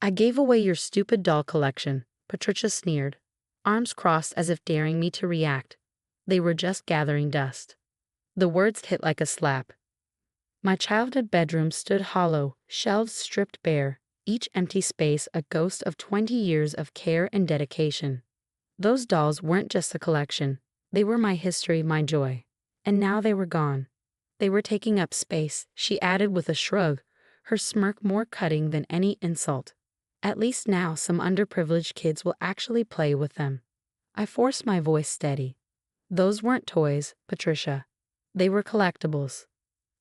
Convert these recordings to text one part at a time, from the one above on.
I gave away your stupid doll collection, Patricia sneered, arms crossed as if daring me to react. They were just gathering dust. The words hit like a slap. My childhood bedroom stood hollow, shelves stripped bare, each empty space a ghost of 20 years of care and dedication. Those dolls weren't just a collection. They were my history, my joy. And now they were gone. They were taking up space, she added with a shrug, her smirk more cutting than any insult. At least now some underprivileged kids will actually play with them. I forced my voice steady. Those weren't toys, Patricia. They were collectibles.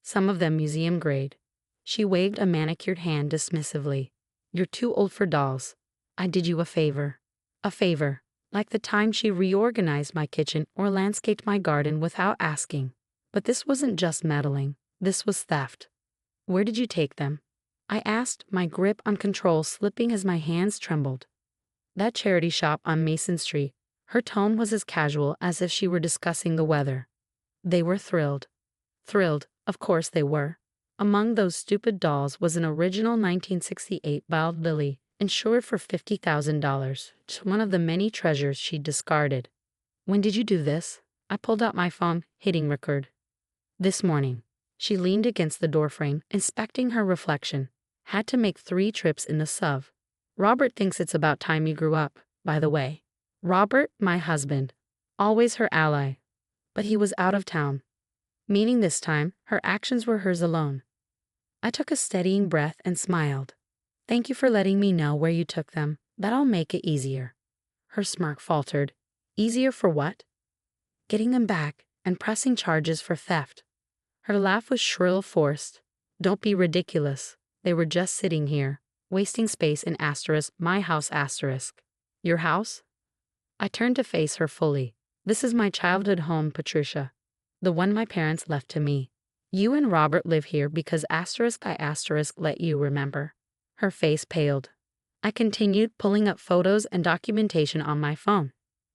Some of them museum grade. She waved a manicured hand dismissively. You're too old for dolls. I did you a favor. A favor, like the time she reorganized my kitchen or landscaped my garden without asking. But this wasn't just meddling. This was theft. Where did you take them? I asked, my grip on control slipping as my hands trembled. That charity shop on Mason Street. Her tone was as casual as if she were discussing the weather. They were thrilled. Thrilled, of course they were. Among those stupid dolls was an original 1968 Wild Lily, insured for $50,000, one of the many treasures she'd discarded. When did you do this? I pulled out my phone, hitting record. This morning. She leaned against the doorframe, inspecting her reflection. Had to make 3 trips in the SUV. Robert thinks it's about time you grew up, by the way. Robert, my husband. Always her ally. But he was out of town. Meaning this time, her actions were hers alone. I took a steadying breath and smiled. Thank you for letting me know where you took them. That'll make it easier. Her smirk faltered. Easier for what? Getting them back and pressing charges for theft. Her laugh was shrill, forced. Don't be ridiculous. They were just sitting here, wasting space in my house asterisk. Your house? I turned to face her fully. This is my childhood home, Patricia. The one my parents left to me. You and Robert live here because I let you, remember. Her face paled. I continued, pulling up photos and documentation on my phone.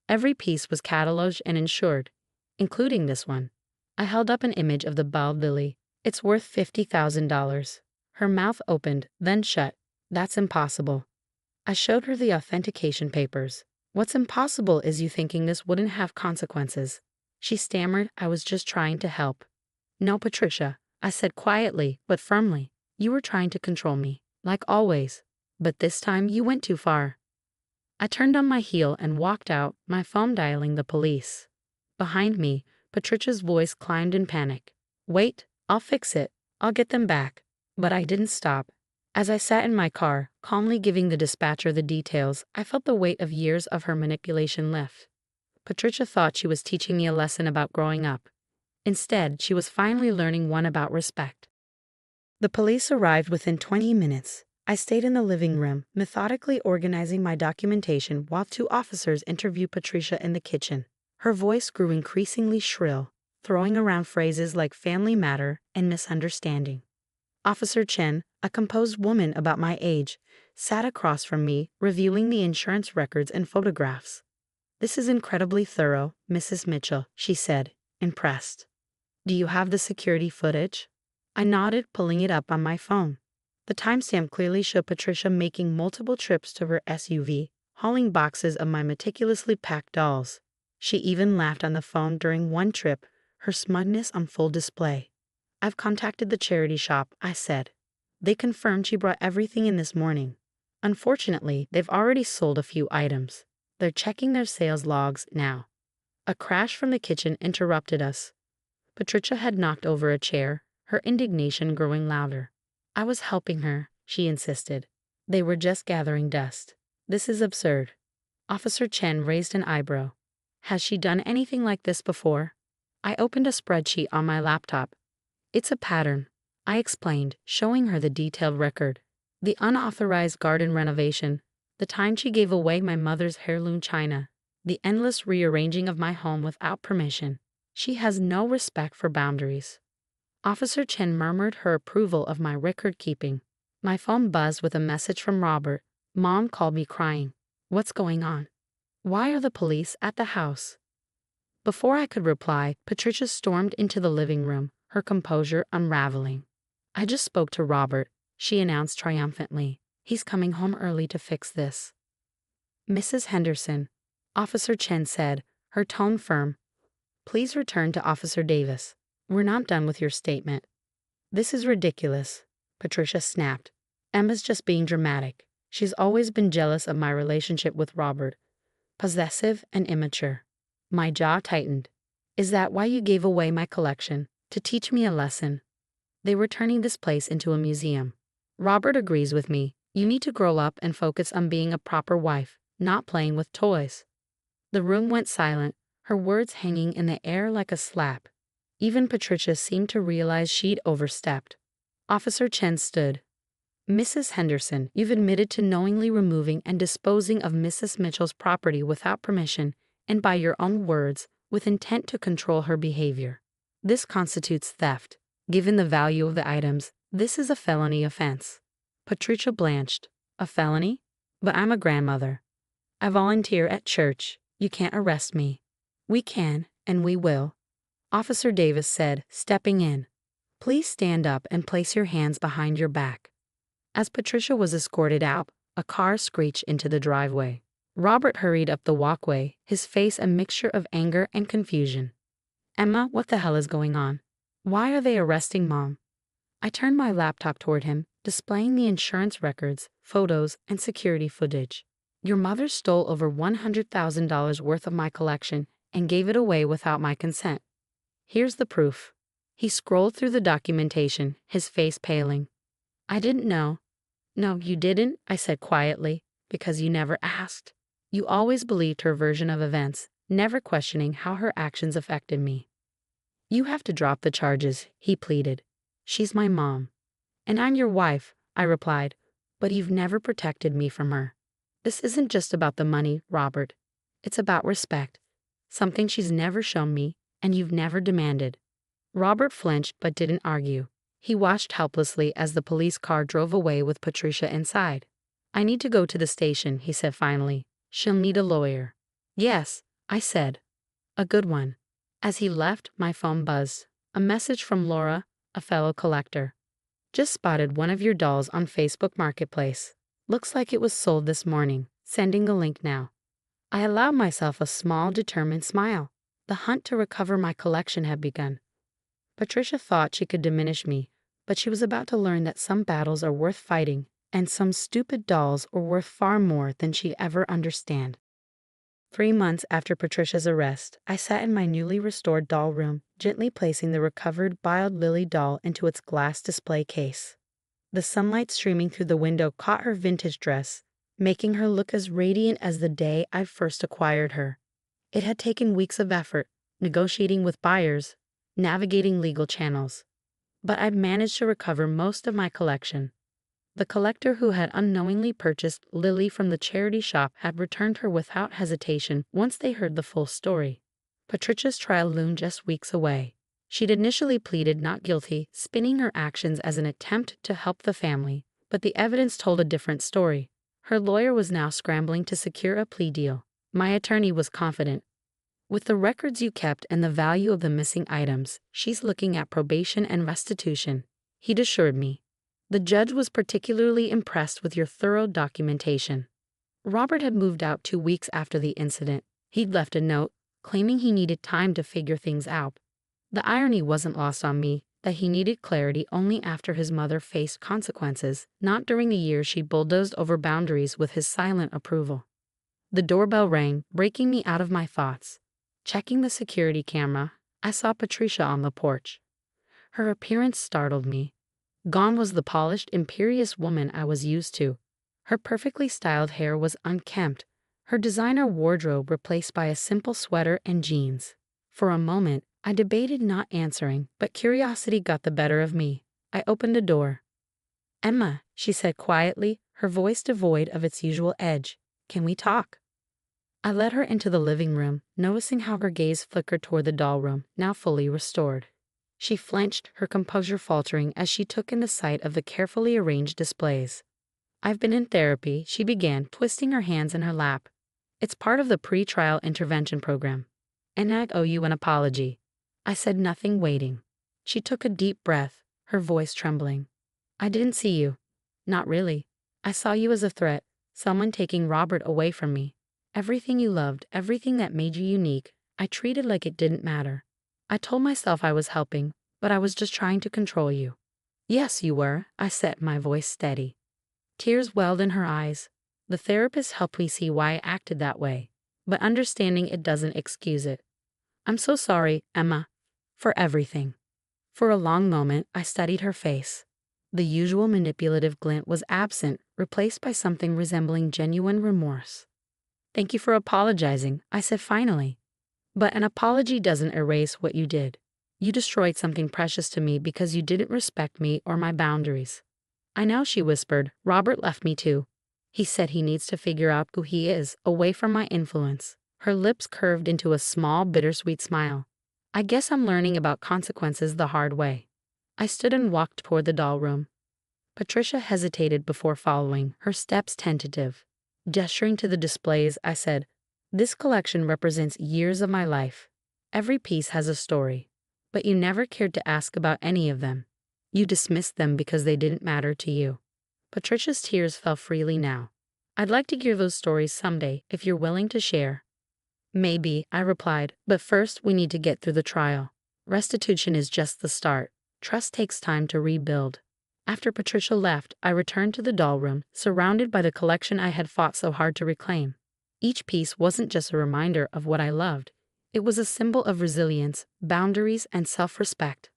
Every piece was cataloged and insured, including this one. I held up an image of the Wild Lily. It's worth $50,000. Her mouth opened, then shut. That's impossible. I showed her the authentication papers. What's impossible is you thinking this wouldn't have consequences. She stammered. I was just trying to help. No, Patricia, I said quietly, but firmly. You were trying to control me, like always. But this time you went too far. I turned on my heel and walked out, my phone dialing the police. Behind me, Patricia's voice climbed in panic. Wait, I'll fix it. I'll get them back. But I didn't stop. As I sat in my car, calmly giving the dispatcher the details, I felt the weight of years of her manipulation lift. Patricia thought she was teaching me a lesson about growing up. Instead, she was finally learning one about respect. The police arrived within 20 minutes. I stayed in the living room, methodically organizing my documentation while 2 officers interviewed Patricia in the kitchen. Her voice grew increasingly shrill, throwing around phrases like family matter and misunderstanding. Officer Chen, a composed woman about my age, sat across from me, reviewing the insurance records and photographs. This is incredibly thorough, Mrs. Mitchell, she said, impressed. Do you have the security footage? I nodded, pulling it up on my phone. The timestamp clearly showed Patricia making multiple trips to her SUV, hauling boxes of my meticulously packed dolls. She even laughed on the phone during one trip, her smugness on full display. I've contacted the charity shop, I said. They confirmed she brought everything in this morning. Unfortunately, they've already sold a few items. They're checking their sales logs now. A crash from the kitchen interrupted us. Patricia had knocked over a chair, her indignation growing louder. I was helping her, she insisted. They were just gathering dust. This is absurd. Officer Chen raised an eyebrow. Has she done anything like this before? I opened a spreadsheet on my laptop. It's a pattern, I explained, showing her the detailed record. The unauthorized garden renovation, the time she gave away my mother's heirloom china, the endless rearranging of my home without permission. She has no respect for boundaries. Officer Chen murmured her approval of my record-keeping. My phone buzzed with a message from Robert. Mom called me crying. What's going on? Why are the police at the house? Before I could reply, Patricia stormed into the living room, her composure unraveling. I just spoke to Robert, she announced triumphantly. He's coming home early to fix this. Mrs. Henderson, Officer Chen said, her tone firm. Please return to Officer Davis. We're not done with your statement. This is ridiculous, Patricia snapped. Emma's just being dramatic. She's always been jealous of my relationship with Robert. Possessive and immature. My jaw tightened. Is that why you gave away my collection? To teach me a lesson? They were turning this place into a museum. Robert agrees with me. You need to grow up and focus on being a proper wife, not playing with toys. The room went silent, her words hanging in the air like a slap. Even Patricia seemed to realize she'd overstepped. Officer Chen stood. Mrs. Henderson, you've admitted to knowingly removing and disposing of Mrs. Mitchell's property without permission, and by your own words, with intent to control her behavior. This constitutes theft. Given the value of the items, this is a felony offense. Patricia blanched. A felony? But I'm a grandmother. I volunteer at church. You can't arrest me. We can, and we will. Officer Davis said, stepping in. Please stand up and place your hands behind your back. As Patricia was escorted out, a car screeched into the driveway. Robert hurried up the walkway, his face a mixture of anger and confusion. Emma, what the hell is going on? Why are they arresting Mom? I turned my laptop toward him, displaying the insurance records, photos, and security footage. Your mother stole over $100,000 worth of my collection and gave it away without my consent. Here's the proof. He scrolled through the documentation, his face paling. I didn't know. No, you didn't, I said quietly, because you never asked. You always believed her version of events, never questioning how her actions affected me. You have to drop the charges, he pleaded. She's my mom. And I'm your wife, I replied, but you've never protected me from her. This isn't just about the money, Robert. It's about respect. Something she's never shown me, and you've never demanded. Robert flinched but didn't argue. He watched helplessly as the police car drove away with Patricia inside. I need to go to the station, he said finally. She'll need a lawyer. Yes, I said. A good one. As he left, my phone buzzed. A message from Laura, a fellow collector. Just spotted one of your dolls on Facebook Marketplace. Looks like it was sold this morning. Sending a link now. I allowed myself a small, determined smile. The hunt to recover my collection had begun. Patricia thought she could diminish me, but she was about to learn that some battles are worth fighting, and some stupid dolls are worth far more than she'd ever understand. 3 months after Patricia's arrest, I sat in my newly restored doll room, gently placing the recovered Wild Lily doll into its glass display case. The sunlight streaming through the window caught her vintage dress, making her look as radiant as the day I'd first acquired her. It had taken weeks of effort, negotiating with buyers, navigating legal channels. But I'd managed to recover most of my collection. The collector who had unknowingly purchased Lily from the charity shop had returned her without hesitation once they heard the full story. Patricia's trial loomed just weeks away. She'd initially pleaded not guilty, spinning her actions as an attempt to help the family, but the evidence told a different story. Her lawyer was now scrambling to secure a plea deal. My attorney was confident. With the records you kept and the value of the missing items, she's looking at probation and restitution, he'd assured me. The judge was particularly impressed with your thorough documentation. Robert had moved out 2 weeks after the incident. He'd left a note, claiming he needed time to figure things out. The irony wasn't lost on me that he needed clarity only after his mother faced consequences, not during the years she bulldozed over boundaries with his silent approval. The doorbell rang, breaking me out of my thoughts. Checking the security camera, I saw Patricia on the porch. Her appearance startled me. Gone was the polished, imperious woman I was used to. Her perfectly styled hair was unkempt, her designer wardrobe replaced by a simple sweater and jeans. For a moment, I debated not answering, but curiosity got the better of me. I opened the door. Emma, she said quietly, her voice devoid of its usual edge. Can we talk? I led her into the living room, noticing how her gaze flickered toward the doll room, now fully restored. She flinched, her composure faltering as she took in the sight of the carefully arranged displays. I've been in therapy, she began, twisting her hands in her lap. It's part of the pre-trial intervention program. And I owe you an apology. I said nothing, waiting. She took a deep breath, her voice trembling. I didn't see you. Not really. I saw you as a threat, someone taking Robert away from me. Everything you loved, everything that made you unique, I treated like it didn't matter. I told myself I was helping, but I was just trying to control you. Yes, you were, I said, my voice steady. Tears welled in her eyes. The therapist helped me see why I acted that way, but understanding it doesn't excuse it. I'm so sorry, Emma, for everything. For a long moment, I studied her face. The usual manipulative glint was absent, replaced by something resembling genuine remorse. Thank you for apologizing, I said finally. But an apology doesn't erase what you did. You destroyed something precious to me because you didn't respect me or my boundaries. I know, she whispered. Robert left me too. He said he needs to figure out who he is, away from my influence. Her lips curved into a small, bittersweet smile. I guess I'm learning about consequences the hard way. I stood and walked toward the doll room. Patricia hesitated before following, her steps tentative. Gesturing to the displays, I said, "This collection represents years of my life. Every piece has a story. But you never cared to ask about any of them. You dismissed them because they didn't matter to you." Patricia's tears fell freely now. "I'd like to hear those stories someday, if you're willing to share." "Maybe," I replied, "but first we need to get through the trial. Restitution is just the start. Trust takes time to rebuild." After Patricia left, I returned to the doll room, surrounded by the collection I had fought so hard to reclaim. Each piece wasn't just a reminder of what I loved. It was a symbol of resilience, boundaries, and self-respect.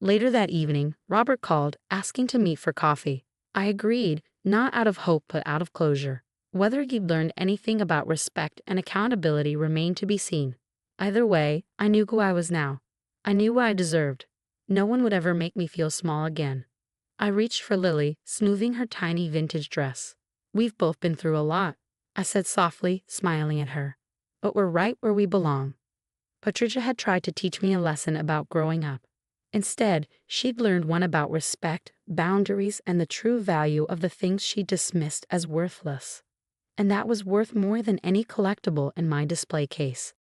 Later that evening, Robert called, asking to meet for coffee. I agreed, not out of hope but out of closure. Whether he'd learned anything about respect and accountability remained to be seen. Either way, I knew who I was now. I knew what I deserved. No one would ever make me feel small again. I reached for Lily, smoothing her tiny vintage dress. "We've both been through a lot," I said softly, smiling at her. "But we're right where we belong." Patricia had tried to teach me a lesson about growing up. Instead, she'd learned one about respect, boundaries, and the true value of the things she dismissed as worthless. And that was worth more than any collectible in my display case.